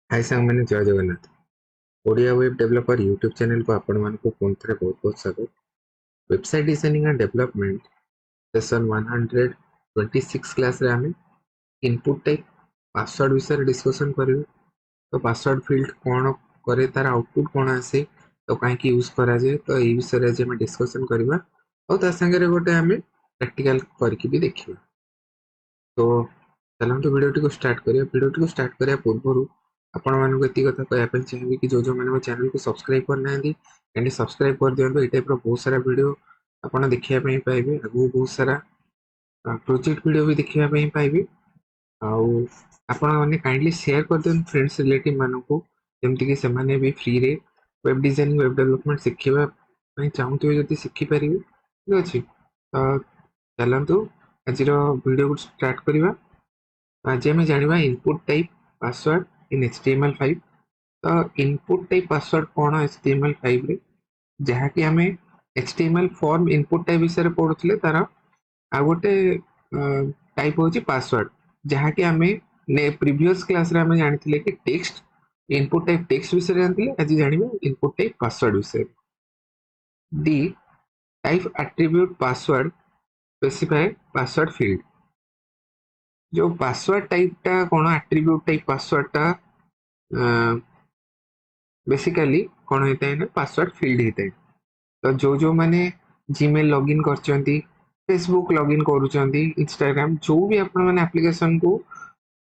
हाय सांग मैंने जय Jagannath Odia web developer YouTube channel को आपण मानक पुणी थे बहुत बहुत स्वागत। Website designing and development session 126 class रे आमे इनपुट टाइप पासवर्ड विषय डिस्कशन करिवे। तो पासवर्ड फील्ड कौन करे तार आउटपुट कौन आसे तो कहीं यूज करा जाए तो ये विषय जे में डिस्कशन करबा और ता संगे रे गोटे आमे प्रैक्टिकल करके भी देखिबा। तो चलंतु वीडियो को स्टार्ट करिया। वीडियो को स्टार्ट करिया पूर्व आपण मानक एति कथा कहया चाहिए कि जो मैंने मो चैनल को सब्सक्राइब करना एंड सब्सक्राइब कर दियंतु। ए टाइप रो बहुत सारा वीडियो आपण देखिया पई पाइबे। आगु बहुत सारा प्रोजेक्ट वीडियो भी देखिया पई पाइबे। आउ आपण माने काइंडली शेयर कर देन फ्रेंड्स रिलेटिव मानक जेमति कि से माने भी फ्री रे वेब डिजाइनिंग वेब डेवलपमेंट सिखिबा पई चाहूतु जति सिखि परिबे। ठीक अछि। चलंतु आज वीडियो को स्टार्ट करिबा। आज आम जाना इनपुट टाइप पासवर्ड इन HTML5। तो इनपुट टाइप पासवर्ड कौन HTML5 रे जहाँकि आम HTML फॉर्म इनपुट टाइप विषय पढ़ुले तार आ गोटे टाइप हूँ पासवर्ड जहाँकि आम प्रीवियस क्लास रे आम जानी कि टेक्स्ट इनपुट टाइप टेक्स्ट विषय जानते। आज जाना इनपुट टाइप पासवर्ड विषय। D type attribute password specify password field. जो पासवर्ड टाइप टा कौन एट्रीब्यूट टाइप पासवर्ड टा बेसिकली कौन होता है ना पासवर्ड फील्ड होता है। तो जो माने जीमेल लॉगिन करचंती फेसबुक लॉगिन करूचंती इंस्टाग्राम जो भी आपण माने एप्लीकेशन को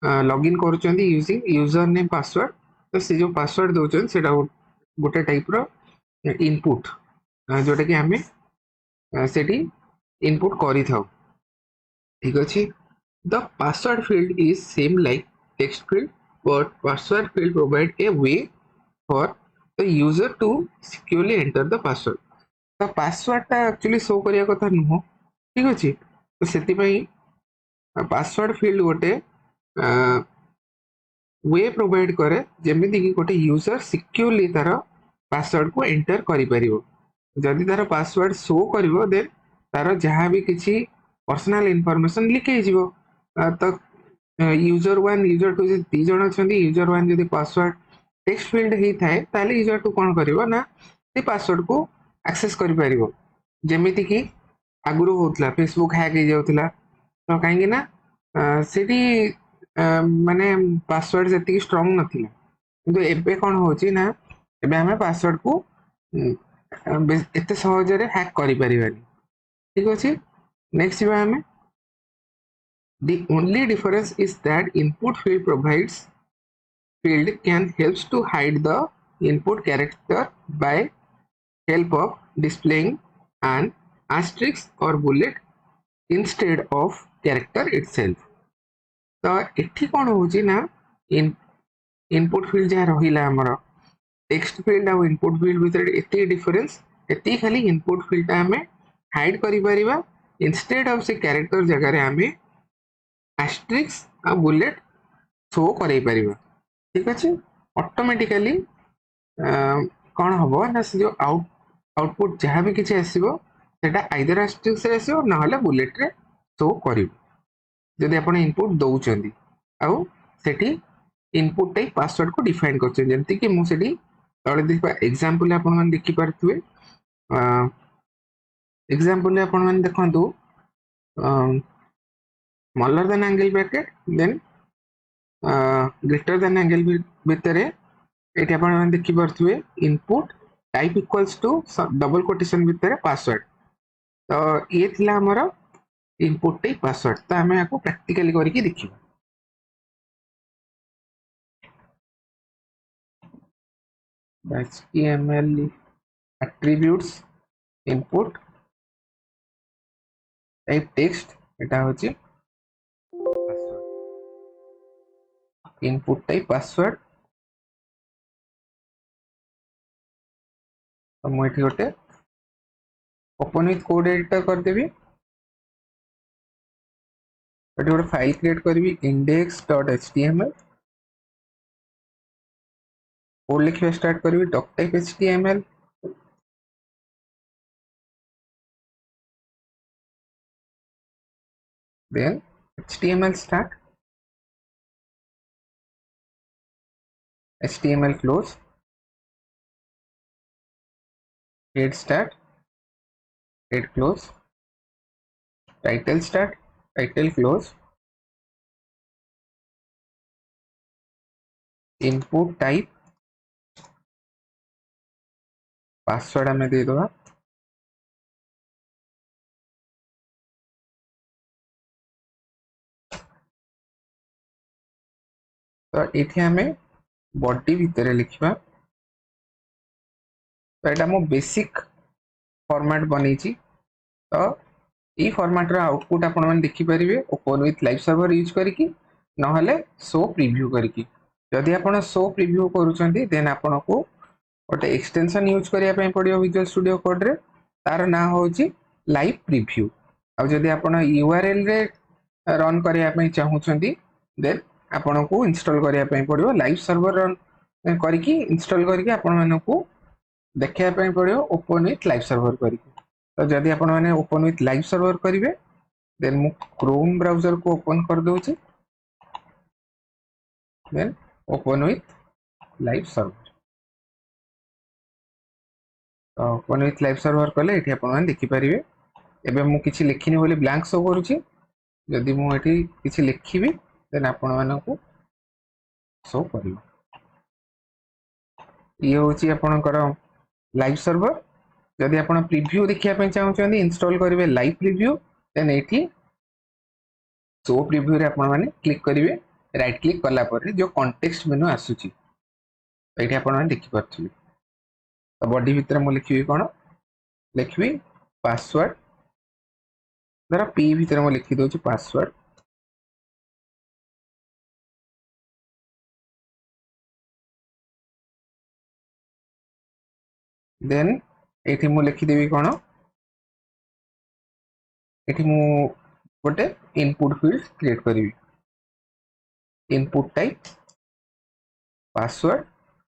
लॉगिन करूचंती यूजिंग यूजर नेम पासवर्ड। तो से जो पासवर्ड दोचन सेटा गोटे टाइप रो इनपुट जोटा कि आमे सेठी इनपुट करी थाउ। ठीक अछि। The password field is same like text field but password field provide a way for the user to securely enter the password। तो पासवर्ड टा एक्चुअली शो करिया कथा नुह। ठीक अछि। तो सेति पई पासवर्ड फील्ड गोटे वे प्रोवाइड करे जेमिति कि गोटे यूजर सिक्योरली तार पासवर्ड को एंटर करि परिबो। जदि तार पासवर्ड शो करिवो देन तार जहां भी किछि पर्सनल इंफॉर्मेशन लीक हे जिवो। तो यूजर 1 यूजर 2 जे दी जण अछंती यूजर 1 जदि पासवर्ड टेक्स्ट फील्ड ही थाए ताले यूजर 2 कोन करिवो ना से पासवर्ड को एक्सेस करि परिवो। जेमिति कि आगुरो होतला फेसबुक हैक हे जाउतला तो काहेकि ना सेठी माने पासवर्ड जति स्ट्रांग नथिला किंतु एबे कोन होची ना एबे हमें पासवर्ड को एते सहज रे हैक करि परिबानी। ठीक अछि। नेक्स्ट बा हमें the only difference is that input field provides field can helps to hide the input character by help of displaying an asterisk or bullet instead of character itself। तो एठी कोन होची ना इनपुट फील्ड जहाँ रहिला हमर text field और input field भीतर एती डिफरेंस एती खाली इनपुट फील्ड हमें हाइड करि परिबा इंस्टेड ऑफ से कैरेक्टर जगह रे हमें एस्ट्रिक्स आ बुलेट शो करै परिबा। ठीक अछि। ऑटोमेटिकली कौन हबो ना से जो आउटपुट जहाँ भी किसी आसीबो सेटा आइदर एस्ट्रिक्स रे आसीबो ना हले बुलेट रे शो करिवो जदि आपण इनपुट दउचंदी आउ सेठी इनपुट टाइप पासवर्ड को डिफाइन करछन। जेमति कि मु सेठी तळे देखबा एग्जांपल आपण मन देखि पारथुवे। एग्जांपल आपण मन देखंतु smaller than angle bracket then greater than angle भितरे एठी आपण मन देखि पारथुवे input type equals to double quotation भितरे पासवर्ड। तो ये थिला हमर इनपुट टाइप पासवर्ड। तो हमें याको प्रैक्टिकली करके देखिबा। HTML attributes input type text एटा होची पासवर्ड इनपुट टाइप पासवर्ड। तो मु एठी गोटे ओपन विथ कोड एडिटर कर देबी। एठी गोटे फाइल क्रिएट करबी index.html कोड लिखिबा स्टार्ट करबी doc type html then html start HTML close, head start, head close, title start, title close, input type, password हमें दे दो। तो ये हमें बॉडी भितर लिखा। तो यहाँ मो बेसिक फॉर्मेट बनी। तो ये फॉर्मेट रो आउटपुट आपण मैंने देखिपारे open with live server use करके नहले शो प्रीव्यू करके। जदि आपण शो प्रीव्यू करूछंती देन आपण को गोटे एक्सटेंशन यूज करिया पड़ियो विजुअल स्टूडियो कोड रे। तार ना होची लाइव प्रीव्यू। आ जदि आपण यूआरएल रे रन करिया चाहूछंती देन आपण को इंस्टॉल करिया पड़ियो लाइव सर्वर रन करके इंस्टॉल करके आपण मानन को देखिया पड़ियो ओपन विथ लाइव सर्वर करके। तो जदि आपण माने ओपन विथ लाइव सर्वर करिवे देन मु क्रोम ब्राउजर को ओपन कर दोची। Then open with live server. तो ओपन विथ लाइव सर्वर कले एठी आपण माने देखि परिवे। एबे मु किछि लिखिनी बोली ब्लैंक शो करूची। जदि मु एठी किछि लिखिबी देन आपण माने को शो करिवो। ये होची आपणकर लाइव सर्वर। जदि आपण प्रीव्यू देखिया पे चाहउछन्ती इंस्टॉल करिवे लाइव प्रीव्यू देन एठी शो प्रीव्यू रे आपण माने क्लिक करिवे। राइट क्लिक कला पर जो कॉन्टेक्स्ट मेनू आसुची एठी आपण माने देखि परथिबे। तो बॉडी भीतर मु लिखिबी कोन लिखिबी पासवर्ड। धर पी भीतर मु लिखि दोची पासवर्ड। देन एठी मु लिखि देबी कोन एठी मु गोटे इनपुट फील्ड क्रिएट करिवि। Input type password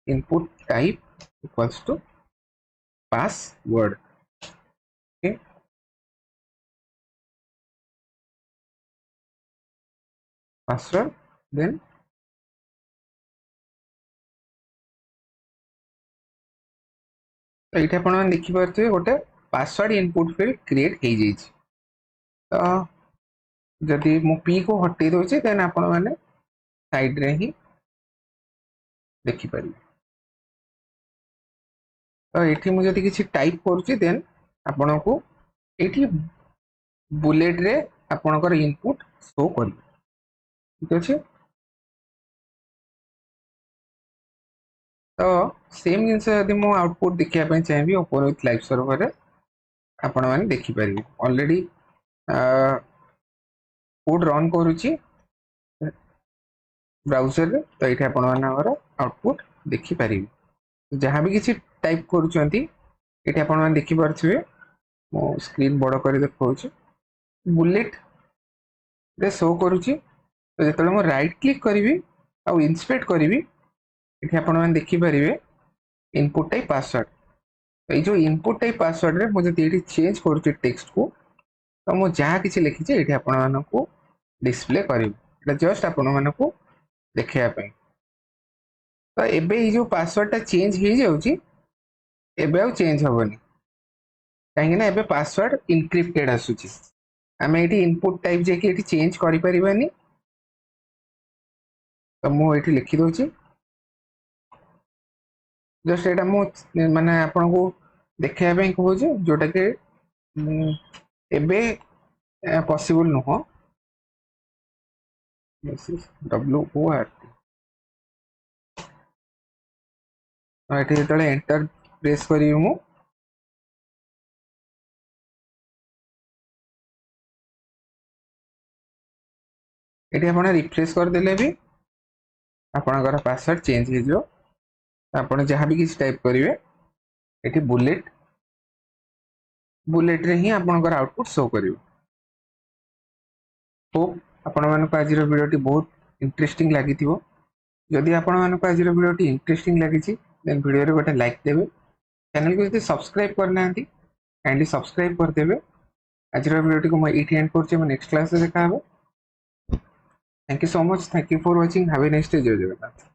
input type equals to password. Okay password then तो ये आप देखिपे गोटे पासवर्ड इनपुट फील्ड क्रिएट हो जाए। तो जदि मु पी को हटे दूसरी देन आपण मैंने साइड रे ही देखिपारे। तो ये मुझे किसी टाइप करुच्ची देन आपण को ये बुलेट रे आपणकर इनपुट शो कर। ठीक अच्छे। तो सेम जिनस यदि मु आउटपुट देखिया चाहिए ओपन विथ लाइव सर्वर रे आपण मैंने देखिपारे। ऑलरेडी कोड रन करुच्ची ब्राउजर रे। तो ये आपण मानकर आउटपुट देखिपारे। जहाँ भी किसी टाइप करुँच ये आप देखिपे मो स्क्रीन बड़ कर देखा बुलेट रे शो करुच्ची। तो जो मुझे राइट क्लिक करी आउ इंस्पेक्ट करी ये आप देखिपारे इनपुट टाइप पासवर्ड। तो ये जो इनपुट टाइप पासवर्ड रे मुझे ये चेंज करुच्ची टेक्स्ट को। तो मुझे जहाँ किसी लिखी ये आपण को डिस्प्ले करी जस्ट आपण को देखापी। तो एबे ये जो पासवर्ड टा चेंज हो जाउची एबे आउ चेंज होबनी कहीं ना एबे पासवर्ड इनक्रिप्टेड आसुची। आमे एठी इनपुट टाइप जे कि एठी चेंज करि परिबानी। तो मु एठी लिखि दोची जस्ट एटा मु माने आपन को देखिया पे कहूची जोटा के एबे पॉसिबल नुहो। This is WORD। एठी जेतले एंटर प्रेस करी मु एठी आपण रिफ्रेश कर देले भी आपनकर पासवर्ड चेंज हो जो। आपण जहाँ भी किसी टाइप करिवे एठी बुलेट रे ही आपनकर आउटपुट शो करिवो। होप आपण मानको आज वीडियोटी बहुत इंटरेस्टिंग लागि थिबो। जदि आपण मानको आज वीडियोटी इंटरेस्टिंग लागि छि देन वीडियो रे गोटे लाइक देबे। चैनल को यदि सब्सक्राइब करना काइंडली सब्सक्राइब कर देबे। आज वीडियोटी को मैं एठी एंड करछि। मैं नेक्स्ट क्लास रे देखा हबो। Thank you so much. Thank you for watching. Have a nice day. जय जगन्नाथ।